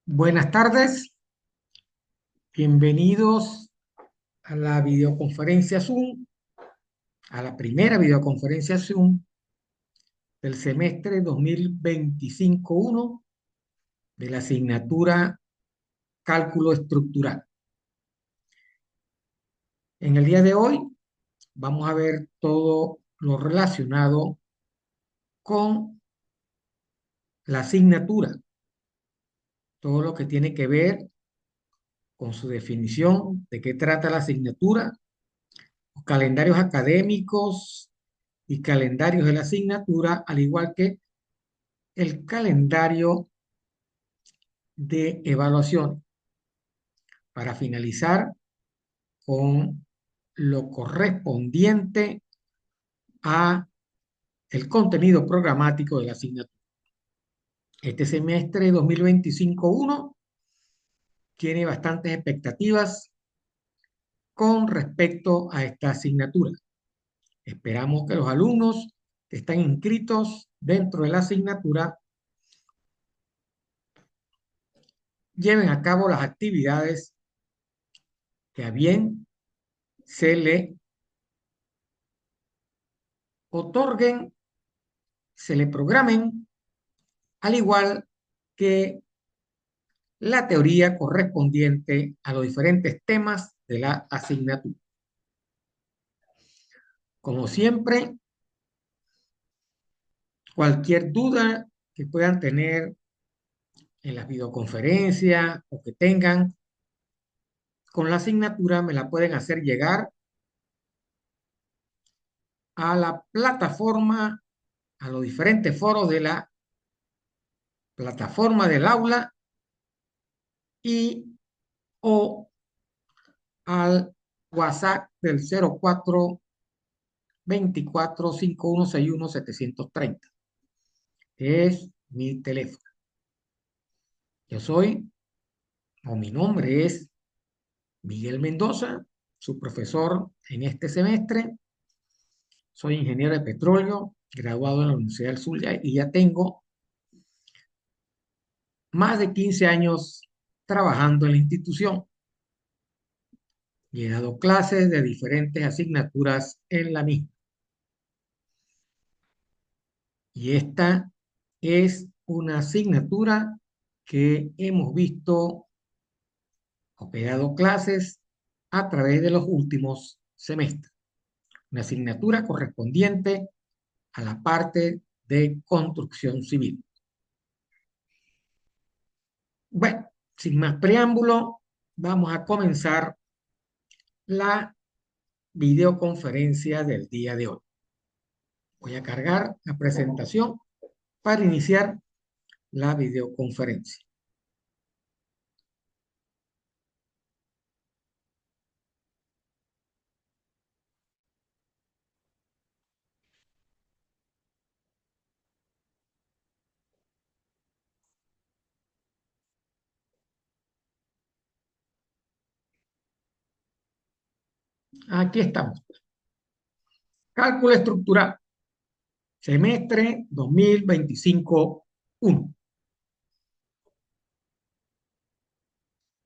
Buenas tardes, bienvenidos a la videoconferencia Zoom, a la primera videoconferencia Zoom del semestre 2025-1 de la asignatura Cálculo Estructural. En el día de hoy vamos a ver todo lo relacionado con la asignatura, todo lo que tiene que ver con su definición, de qué trata la asignatura, los calendarios académicos y calendarios de la asignatura, al igual que el calendario de evaluación para finalizar con lo correspondiente a el contenido programático de la asignatura. Este semestre 2025-1 tiene bastantes expectativas con respecto a esta asignatura. Esperamos que los alumnos que están inscritos dentro de la asignatura lleven a cabo las actividades que a bien se le otorguen, se le programen, al igual que la teoría correspondiente a los diferentes temas de la asignatura. Como siempre, cualquier duda que puedan tener en las videoconferencias o que tengan con la asignatura me la pueden hacer llegar a la plataforma, a los diferentes foros de la plataforma del aula y o al WhatsApp del 04-24-5161-730. Es mi teléfono. Yo soy, o mi nombre es Miguel Mendoza, su profesor en este semestre. Soy ingeniero de petróleo, graduado en la Universidad del Zulia y ya tengo más de 15 años trabajando en la institución. Y he dado clases de diferentes asignaturas en la misma. Y esta es una asignatura que hemos visto o que he dado clases a través de los últimos semestres. Una asignatura correspondiente a la parte de construcción civil. Bueno, sin más preámbulo, vamos a comenzar la videoconferencia del día de hoy. Voy a cargar la presentación para iniciar la videoconferencia. Aquí estamos. Cálculo estructural, semestre 2025-1.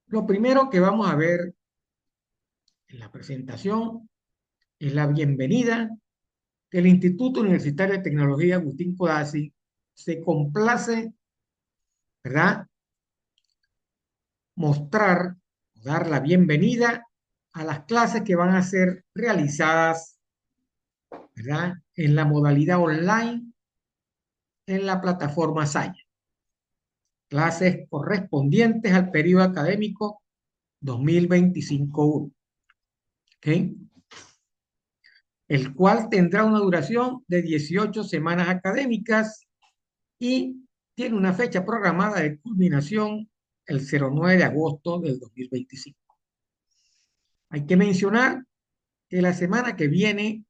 Lo primero que vamos a ver en la presentación es la bienvenida que el Instituto Universitario de Tecnología Agustín Codazzi se complace, ¿verdad?, mostrar, dar la bienvenida a las clases que van a ser realizadas, ¿verdad?, en la modalidad online en la plataforma Saya. Clases correspondientes al periodo académico 2025-1. ¿Okay? El cual tendrá una duración de 18 semanas académicas y tiene una fecha programada de culminación el 09 de agosto del 2025. Hay que mencionar que la semana que viene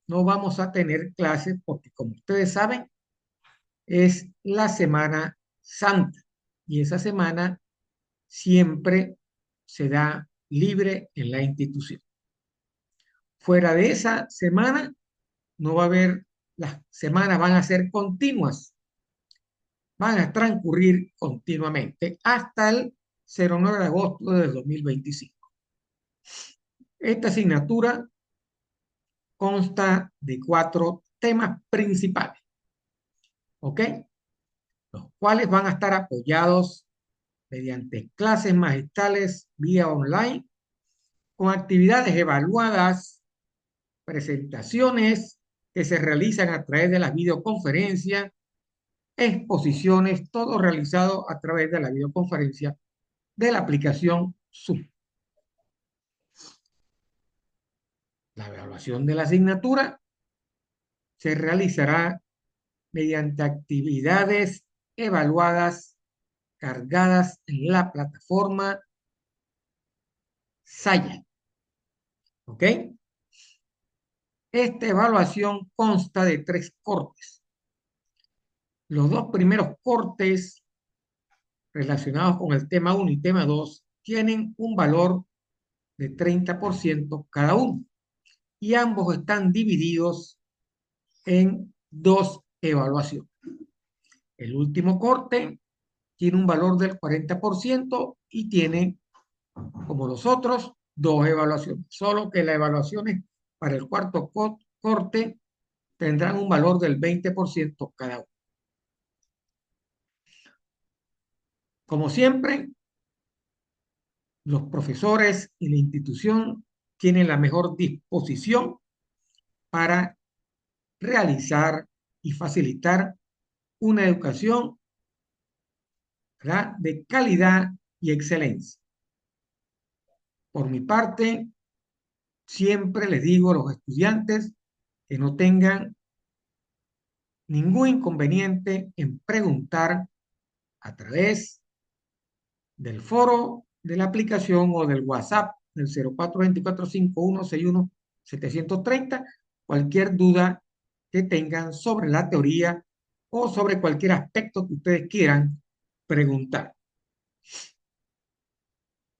no vamos a tener clases porque, como ustedes saben, es la Semana Santa y esa semana siempre se da libre en la institución. Fuera de esa semana, no va a haber, las semanas van a ser continuas van a transcurrir continuamente hasta el 09 de agosto de 2025. Esta asignatura consta de 4 temas principales, ¿ok? Los cuales van a estar apoyados mediante clases magistrales vía online, con actividades evaluadas, presentaciones que se realizan a través de las videoconferencias, exposiciones, todo realizado a través de la videoconferencia de la aplicación Zoom. La evaluación de la asignatura se realizará mediante actividades evaluadas cargadas en la plataforma Saya. ¿Ok? Esta evaluación consta de 3 cortes. Los 2 primeros cortes relacionados con el tema 1 y tema 2 tienen un valor de 30% cada uno y ambos están divididos en 2 evaluaciones. El último corte tiene un valor del 40% y tiene, como los otros, 2 evaluaciones, solo que las evaluaciones para el cuarto corte tendrán un valor del 20% cada uno. Como siempre, los profesores y la institución tienen la mejor disposición para realizar y facilitar una educación, ¿verdad?, de calidad y excelencia. Por mi parte, siempre les digo a los estudiantes que no tengan ningún inconveniente en preguntar a través del foro de la aplicación o del WhatsApp del 0424-5161-730 cualquier duda que tengan sobre la teoría o sobre cualquier aspecto que ustedes quieran preguntar.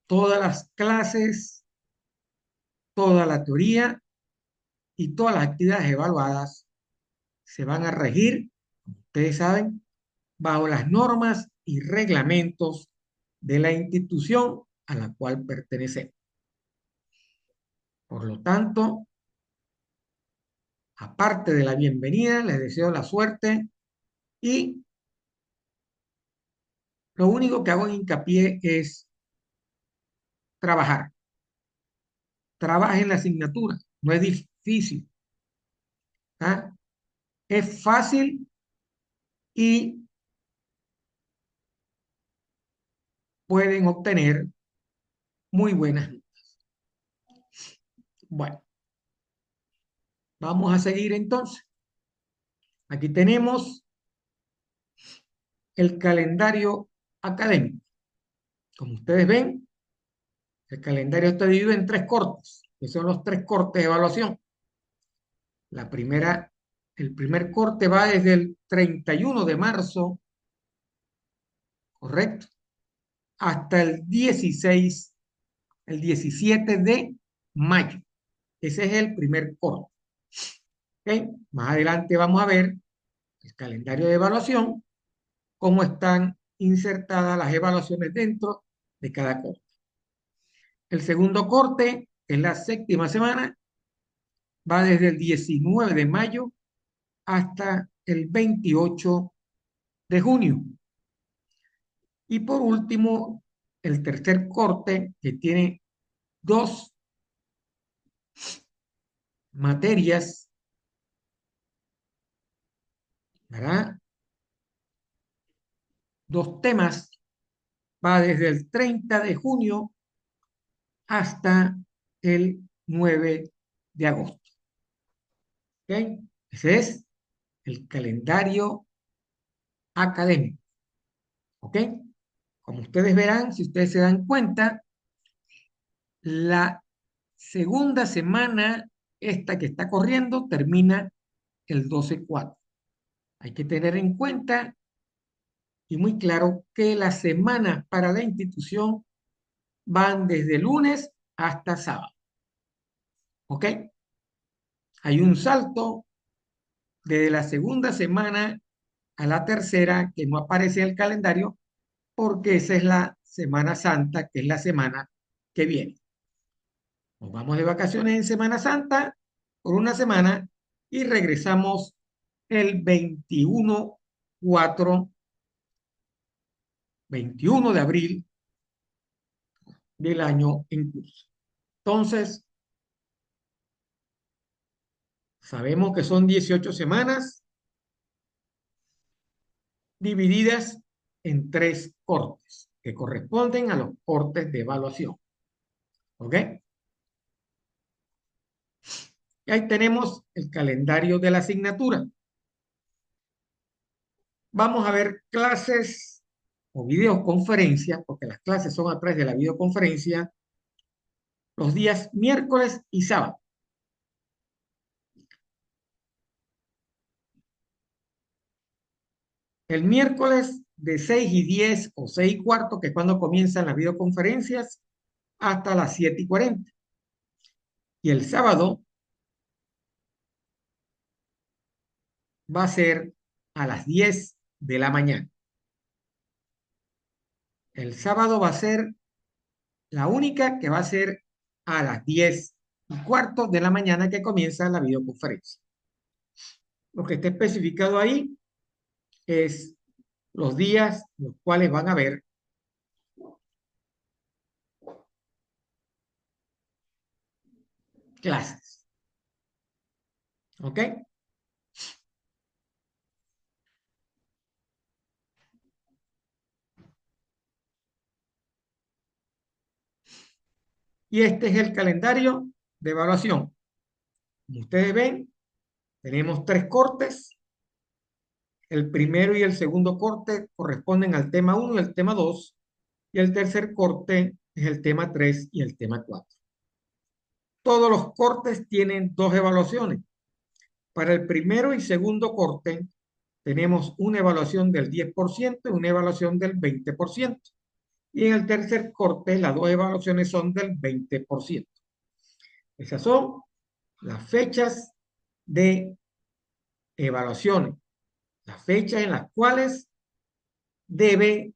Todas las clases, toda la teoría y todas las actividades evaluadas se van a regir, como ustedes saben, bajo las normas y reglamentos de la institución a la cual pertenecemos. Por lo tanto, aparte de la bienvenida, les deseo la suerte y lo único que hago en hincapié es trabajar. Trabajen la asignatura, no es difícil, ¿ah? Es fácil y pueden obtener muy buenas notas. Bueno, vamos a seguir entonces. Aquí tenemos el calendario académico. Como ustedes ven, el calendario está dividido en 3 cortes, que son los 3 cortes de evaluación. El primer corte va desde el 31 de marzo, correcto, hasta el 17 de mayo. Ese es el primer corte. ¿Okay? Más adelante vamos a ver el calendario de evaluación, cómo están insertadas las evaluaciones dentro de cada corte. El segundo corte, en la 7ª semana, va desde el 19 de mayo hasta el 28 de junio. Y por último, el tercer corte, que tiene 2 materias, ¿verdad? 2 temas, va desde el 30 de junio hasta el 9 de agosto. ¿Ok? Ese es el calendario académico. ¿Ok? Como ustedes verán, si ustedes se dan cuenta, la segunda semana, esta que está corriendo, termina el 12/4. Hay que tener en cuenta y muy claro que las semanas para la institución van desde lunes hasta sábado. ¿Ok? Hay un salto desde la segunda semana a la tercera que no aparece en el calendario porque esa es la Semana Santa, que es la semana que viene. Nos vamos de vacaciones en Semana Santa por una semana y regresamos el 21 de abril del año en curso. Entonces, sabemos que son 18 semanas divididas en 3 cortes, que corresponden a los cortes de evaluación. ¿Ok? Y ahí tenemos el calendario de la asignatura. Vamos a ver clases o videoconferencias, porque las clases son a través de la videoconferencia, los días miércoles y sábado. El miércoles de 6:10 o 6:15, que es cuando comienzan las videoconferencias, hasta las 7:40. Y el sábado va a ser a las 10 de la mañana. El sábado va a ser la única que va a ser a las 10:15 de la mañana que comienza la videoconferencia. Lo que está especificado ahí es los días los cuales van a haber clases. ¿Ok? Y este es el calendario de evaluación. Como ustedes ven, tenemos 3 cortes. El primero y el segundo corte corresponden al tema 1 y el tema 2. Y el tercer corte es el tema 3 y el tema 4. Todos los cortes tienen 2 evaluaciones. Para el primero y segundo corte tenemos una evaluación del 10% y una evaluación del 20%. Y en el tercer corte las 2 evaluaciones son del 20%. Esas son las fechas de evaluaciones, las fechas en las cuales debe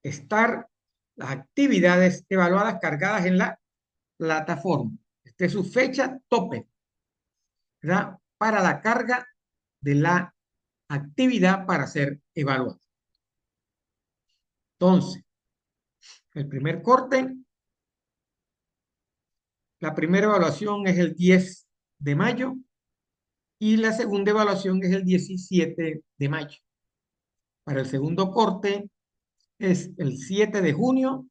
estar las actividades evaluadas cargadas en la plataforma. Esta es su fecha tope, ¿verdad? Para la carga de la actividad para ser evaluada. Entonces, el primer corte, la primera evaluación es el 10 de mayo y la segunda evaluación es el 17 de mayo. Para el segundo corte es el 7 de junio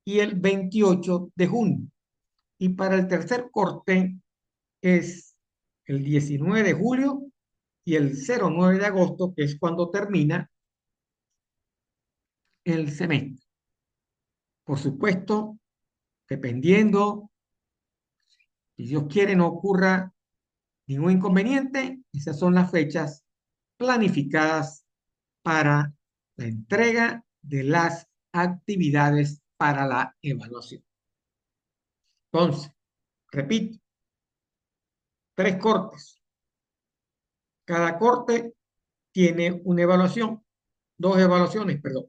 y el 28 de junio. Y para el tercer corte es el 19 de julio y el 09 de agosto, que es cuando termina el semestre. Por supuesto, dependiendo, si Dios quiere, no ocurra ningún inconveniente, esas son las fechas planificadas para la entrega de las actividades para la evaluación. Entonces, repito, 3 cortes. Cada corte tiene una evaluación, 2 evaluaciones, perdón.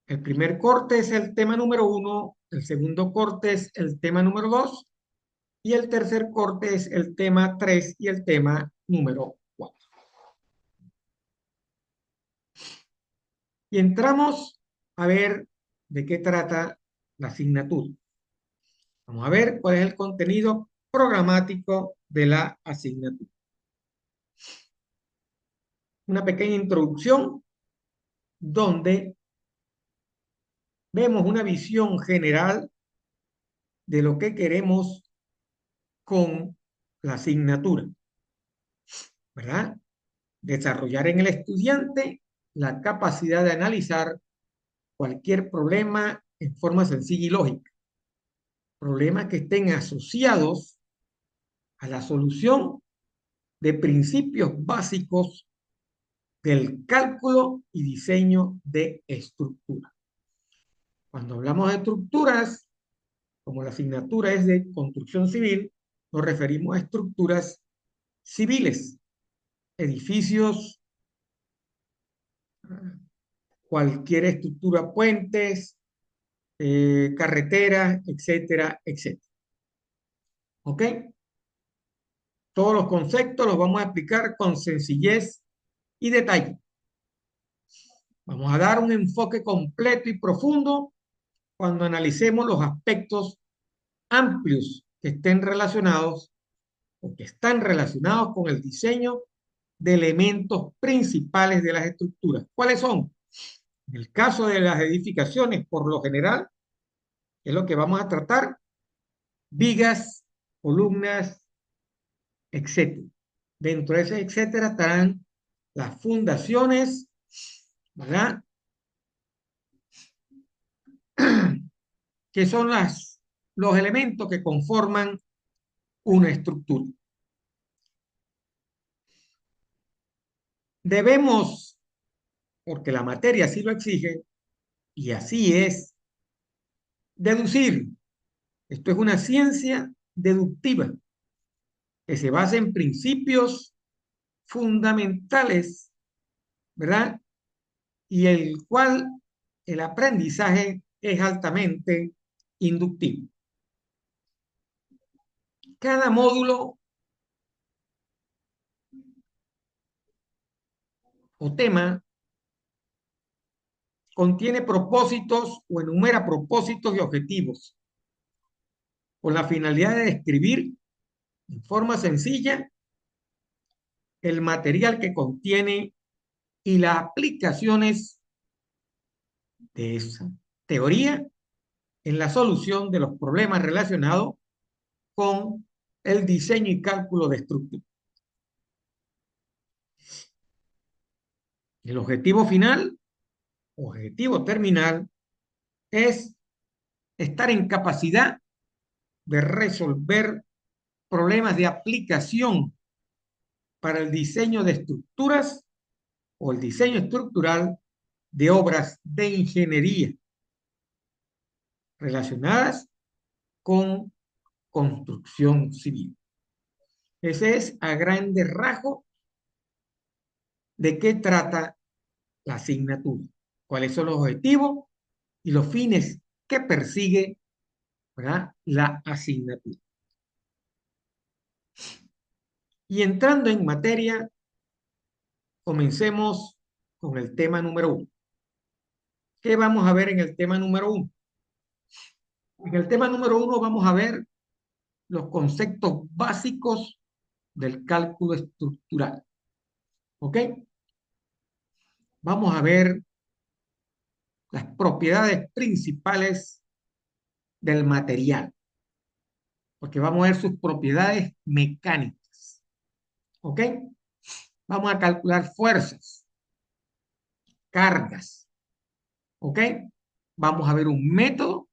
El primer corte es el tema número 1, el segundo corte es el tema número 2 y el tercer corte es el tema 3 y el tema número 4. Y entramos a ver de qué trata la asignatura. Vamos a ver cuál es el contenido programático de la asignatura. Una pequeña introducción donde vemos una visión general de lo que queremos con la asignatura, ¿verdad? Desarrollar en el estudiante la capacidad de analizar cualquier problema en forma sencilla y lógica. Problemas que estén asociados a la solución de principios básicos del cálculo y diseño de estructuras. Cuando hablamos de estructuras, como la asignatura es de construcción civil, nos referimos a estructuras civiles, edificios, cualquier estructura, puentes, carreteras, etcétera, etcétera. ¿Ok? Todos los conceptos los vamos a explicar con sencillez y detalle. Vamos a dar un enfoque completo y profundo cuando analicemos los aspectos amplios que estén relacionados o que están relacionados con el diseño de elementos principales de las estructuras. ¿Cuáles son? En el caso de las edificaciones, por lo general, es lo que vamos a tratar, vigas, columnas, etcétera. Dentro de ese etcétera estarán las fundaciones, ¿verdad? Que son los elementos que conforman una estructura. Debemos, porque la materia así lo exige, y así es, deducir. Esto es una ciencia deductiva que se basa en principios fundamentales, ¿verdad? Y el cual el aprendizaje es altamente inductivo. Cada módulo o tema contiene propósitos o enumera propósitos y objetivos con la finalidad de describir en forma sencilla el material que contiene y las aplicaciones de esa teoría en la solución de los problemas relacionados con el diseño y cálculo de estructuras. El objetivo final, objetivo terminal, es estar en capacidad de resolver problemas de aplicación para el diseño de estructuras o el diseño estructural de obras de ingeniería relacionadas con construcción civil. Ese es a grandes rasgos de qué trata la asignatura, cuáles son los objetivos y los fines que persigue, ¿verdad?, la asignatura. Y entrando en materia, comencemos con el tema número 1. ¿Qué vamos a ver en el tema número 1? En el tema número 1 vamos a ver los conceptos básicos del cálculo estructural. ¿Ok? Vamos a ver las propiedades principales del material, porque vamos a ver sus propiedades mecánicas. ¿Ok? Vamos a calcular fuerzas, cargas. ¿Ok? Vamos a ver un método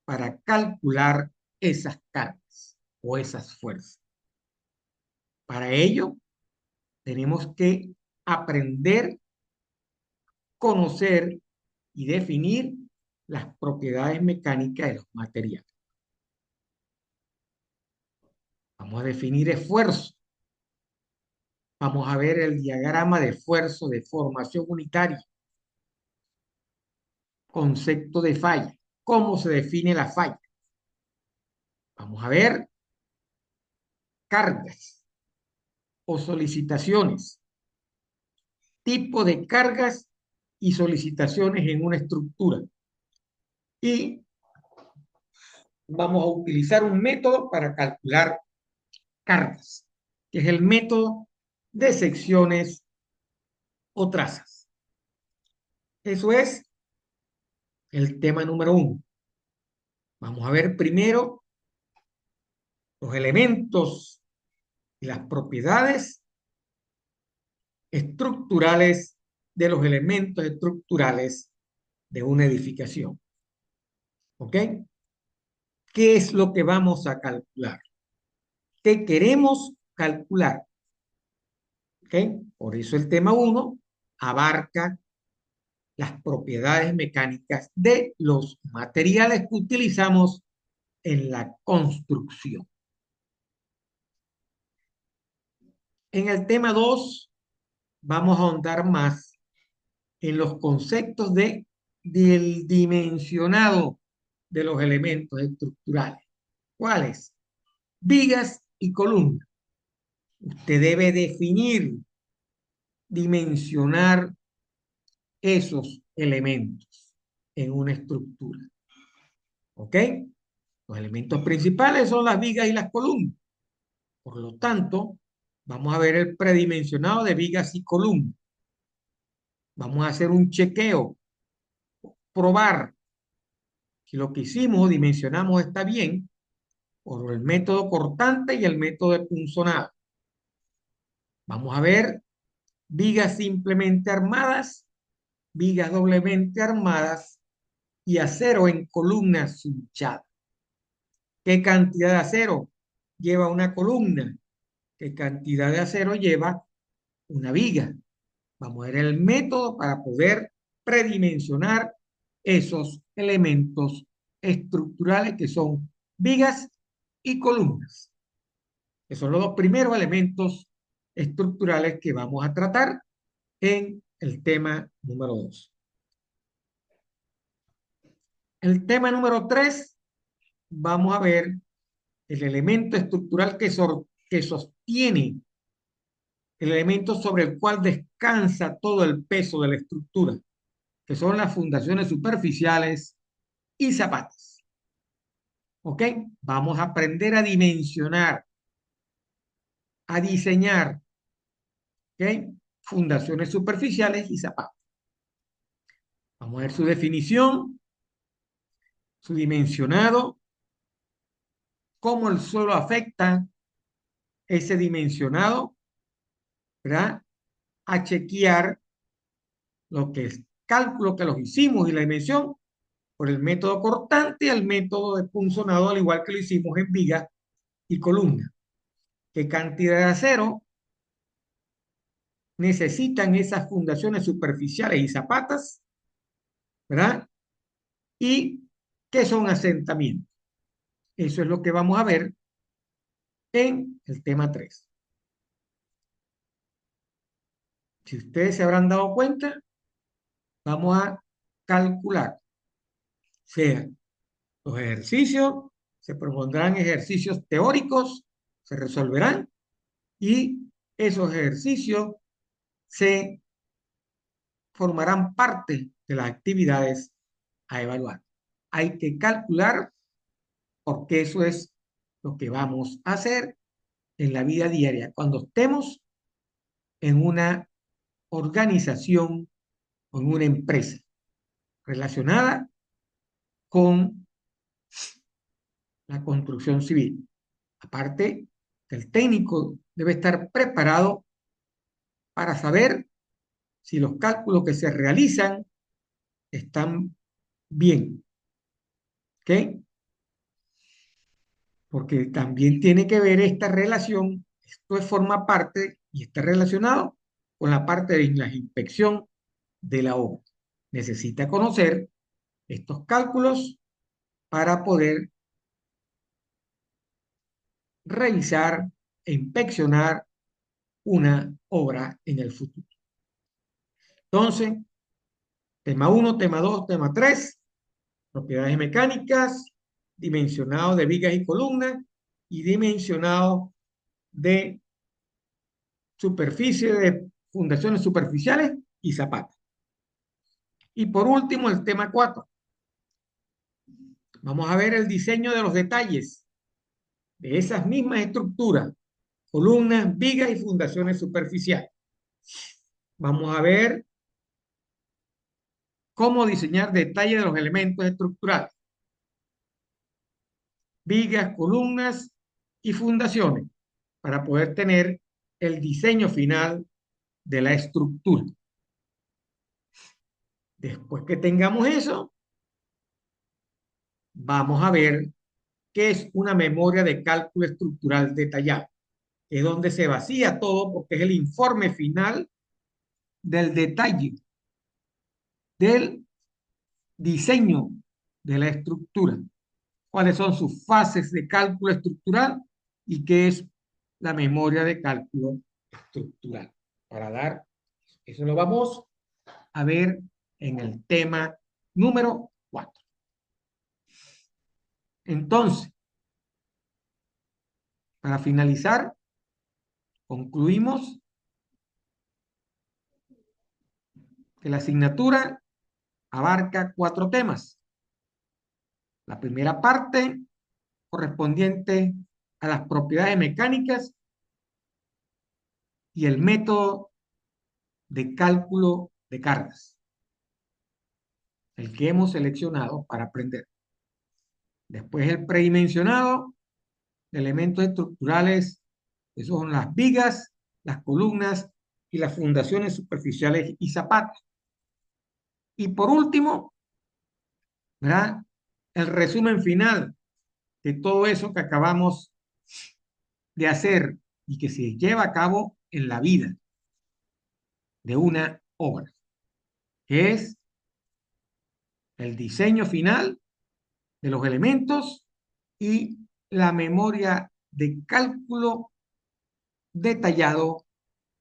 para calcular esas cargas o esas fuerzas. Para ello, tenemos que aprender, conocer y definir las propiedades mecánicas de los materiales. Vamos a definir esfuerzo. Vamos a ver el diagrama de esfuerzo de formación unitaria. Concepto de falla. ¿Cómo se define la falla? Vamos a ver cargas o solicitaciones. Tipo de cargas y solicitaciones en una estructura. Y vamos a utilizar un método para calcular cargas, que es el método de secciones o trazas. Eso es el tema número 1. Vamos a ver primero los elementos y las propiedades estructurales de los elementos estructurales de una edificación. ¿Ok? ¿Qué es lo que vamos a calcular? ¿Qué queremos calcular? ¿Ok? Por eso el tema 1 abarca las propiedades mecánicas de los materiales que utilizamos en la construcción. En el tema 2 vamos a ahondar más en los conceptos del dimensionado de los elementos estructurales. ¿Cuáles? Vigas y columnas. Usted debe definir, dimensionar esos elementos en una estructura. ¿Ok? Los elementos principales son las vigas y las columnas. Por lo tanto, vamos a ver el predimensionado de vigas y columnas. Vamos a hacer un chequeo, probar si lo que hicimos o dimensionamos está bien por el método cortante y el método de punzonado. Vamos a ver vigas simplemente armadas, vigas doblemente armadas y acero en columnas hinchadas. ¿Qué cantidad de acero lleva una columna? ¿Qué cantidad de acero lleva una viga? Vamos a ver el método para poder predimensionar esos elementos estructurales que son vigas y columnas, que son los dos primeros elementos estructurales que vamos a tratar en el tema número 2. El tema número 3, vamos a ver el elemento estructural que sostiene el elemento sobre el cual descansa todo el peso de la estructura, que son las fundaciones superficiales y zapatas. ¿Ok? Vamos a aprender a dimensionar, a diseñar, ¿ok? Fundaciones superficiales y zapatas. Vamos a ver su definición, su dimensionado, cómo el suelo afecta ese dimensionado, ¿verdad? A chequear lo que es cálculo que los hicimos y la dimensión por el método cortante y el método de punzonado, al igual que lo hicimos en viga y columna. ¿Qué cantidad de acero necesitan esas fundaciones superficiales y zapatas? ¿Verdad? ¿Y qué son asentamientos? Eso es lo que vamos a ver en el tema 3. Si ustedes se habrán dado cuenta, vamos a calcular, sea los ejercicios, se propondrán ejercicios teóricos, se resolverán y esos ejercicios se formarán parte de las actividades a evaluar. Hay que calcular porque eso es lo que vamos a hacer en la vida diaria cuando estemos en una organización o en una empresa relacionada con la construcción civil. Aparte, el técnico debe estar preparado para saber si los cálculos que se realizan están bien. ¿Ok? Porque también tiene que ver esta relación, esto forma parte y está relacionado con la parte de la inspección de la obra. Necesita conocer estos cálculos para poder revisar e inspeccionar una obra en el futuro. Entonces, tema 1, tema 2, tema 3, propiedades mecánicas, dimensionado de vigas y columnas y dimensionado de superficie de fundaciones superficiales y zapatos. Y por último, el tema 4. Vamos a ver el diseño de los detalles de esas mismas estructuras, columnas, vigas y fundaciones superficiales. Vamos a ver cómo diseñar detalles de los elementos estructurales, vigas, columnas y fundaciones, para poder tener el diseño final de la estructura. Después que tengamos eso, vamos a ver qué es una memoria de cálculo estructural detallado. Es donde se vacía todo porque es el informe final del detalle, del diseño de la estructura. Cuáles son sus fases de cálculo estructural y qué es la memoria de cálculo estructural, para dar Eso lo vamos a ver en el tema número 4. Entonces, para finalizar, concluimos que la asignatura abarca 4 temas. La primera parte correspondiente a las propiedades mecánicas y el método de cálculo de cargas, el que hemos seleccionado para aprender. Después el predimensionado de elementos estructurales, que son las vigas, las columnas y las fundaciones superficiales y zapatas. Y por último, ¿verdad? El resumen final de todo eso que acabamos de hacer y que se lleva a cabo en la vida de una obra, que es el diseño final de los elementos y la memoria de cálculo detallado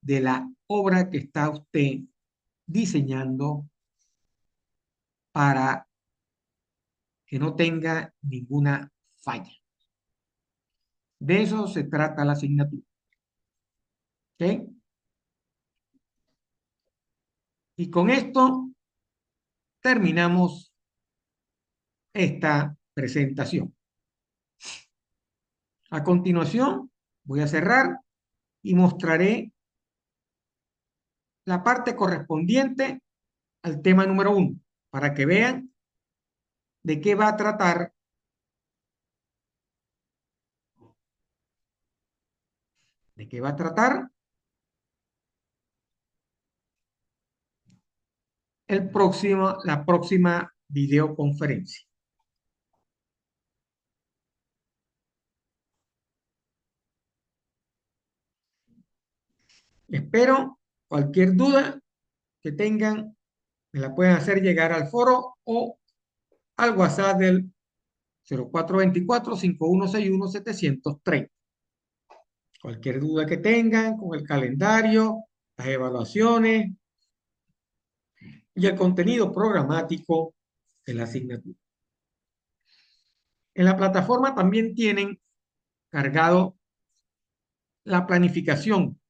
de la obra que está usted diseñando para que no tenga ninguna falla. De eso se trata la asignatura. ¿Ok? Y con esto terminamos esta presentación. A continuación, voy a cerrar y mostraré la parte correspondiente al tema número 1, para que vean de qué va a tratar la próxima videoconferencia. Espero cualquier duda que tengan, me la pueden hacer llegar al foro o al WhatsApp del 0424-5161-730. Cualquier duda que tengan con el calendario, las evaluaciones y el contenido programático de la asignatura. En la plataforma también tienen cargado la planificación,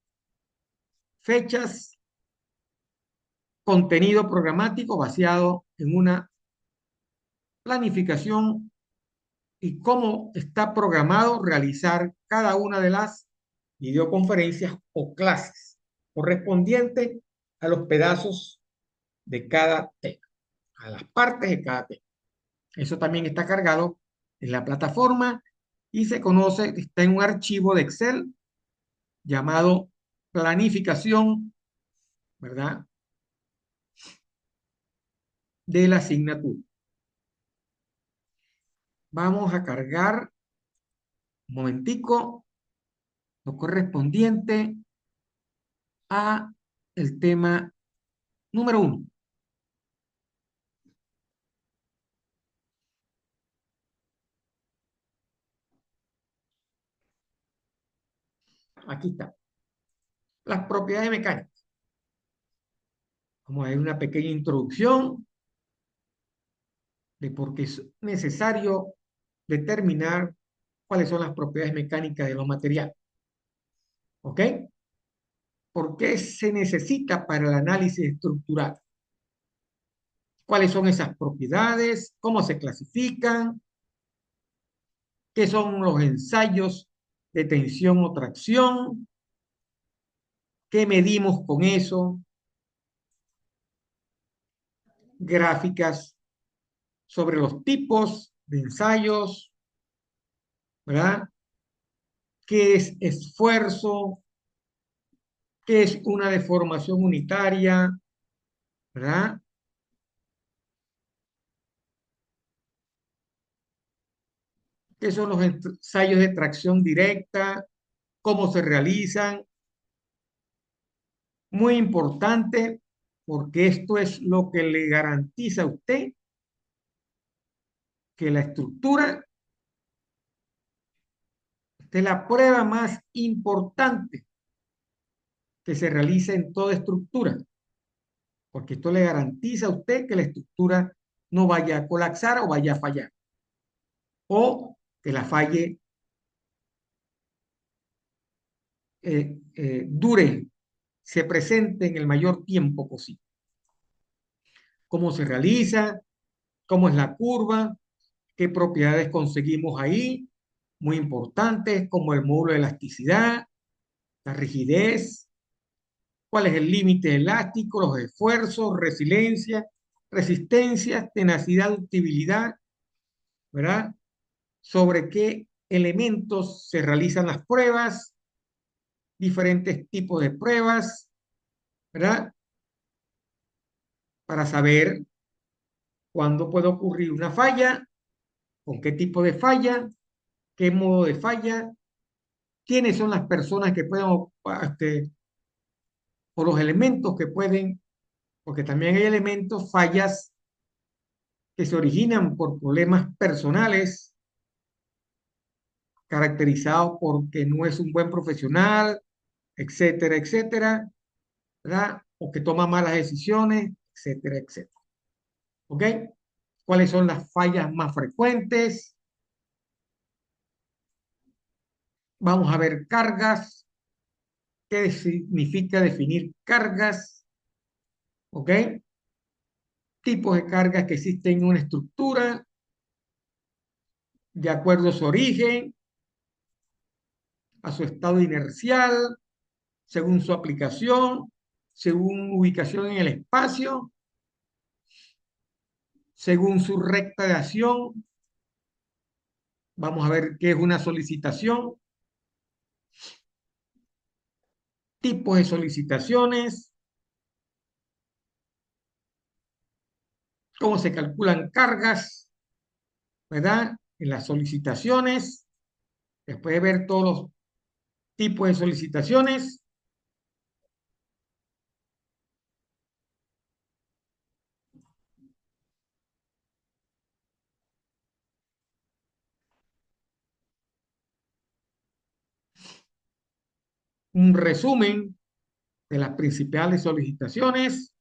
fechas, contenido programático basado en una planificación y cómo está programado realizar cada una de las videoconferencias o clases correspondientes a los pedazos de cada tema, a las partes de cada tema. Eso también está cargado en la plataforma y se conoce, está en un archivo de Excel llamado planificación, ¿verdad? De la asignatura. Vamos a cargar un momentico lo correspondiente a el tema número 1. Aquí está. Las propiedades mecánicas. Vamos a ver una pequeña introducción de por qué es necesario determinar cuáles son las propiedades mecánicas de los materiales. ¿Ok? ¿Por qué se necesita para el análisis estructural? ¿Cuáles son esas propiedades? ¿Cómo se clasifican? ¿Qué son los ensayos de tensión o tracción? ¿Qué medimos con eso? Gráficas sobre los tipos de ensayos, ¿verdad? ¿Qué es esfuerzo? ¿Qué es una deformación unitaria? ¿Verdad? ¿Qué son los ensayos de tracción directa? ¿Cómo se realizan? Muy importante porque esto es lo que le garantiza a usted que la estructura es la prueba más importante que se realiza en toda estructura. porque esto le garantiza a usted que la estructura no vaya a colapsar o vaya a fallar, o que la falle dure, se presente en el mayor tiempo posible. ¿Cómo se realiza? ¿Cómo es la curva? ¿Qué propiedades conseguimos ahí? Muy importantes, como el módulo de elasticidad, la rigidez, cuál es el límite elástico, los esfuerzos, resiliencia, resistencia, tenacidad, ductibilidad, ¿verdad? Sobre qué elementos se realizan las pruebas, diferentes tipos de pruebas, ¿verdad? Para saber cuándo puede ocurrir una falla, con qué tipo de falla, qué modo de falla, quiénes son las personas que pueden, o los elementos que pueden, porque también hay elementos, fallas que se originan por problemas personales, caracterizados porque no es un buen profesional, etcétera, etcétera, ¿verdad? O que toma malas decisiones, etcétera, etcétera. ¿Ok? ¿Cuáles son las fallas más frecuentes? Vamos a ver cargas. ¿Qué significa definir cargas? ¿Ok? Tipos de cargas que existen en una estructura de acuerdo a su origen, a su estado inercial, según su aplicación, según ubicación en el espacio, según su recta de acción. Vamos a ver qué es una solicitación, tipos de solicitaciones, cómo se calculan cargas, ¿verdad? En las solicitaciones, después de ver todos los tipos de solicitaciones, un resumen de las principales solicitaciones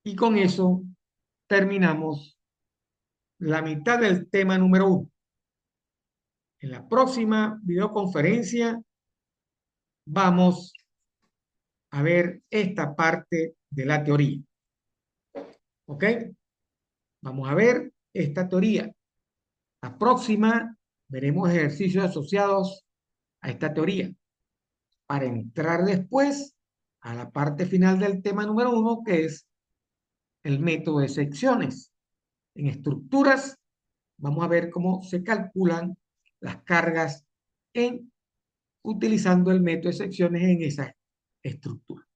y con eso terminamos la mitad del tema número 1. En la próxima videoconferencia vamos a ver esta parte de la teoría. ¿Ok? Vamos a ver esta teoría. La próxima veremos ejercicios asociados a esta teoría para entrar después a la parte final del tema número 1, que es el método de secciones. En estructuras, vamos a ver cómo se calculan las cargas utilizando el método de secciones en esa estructura.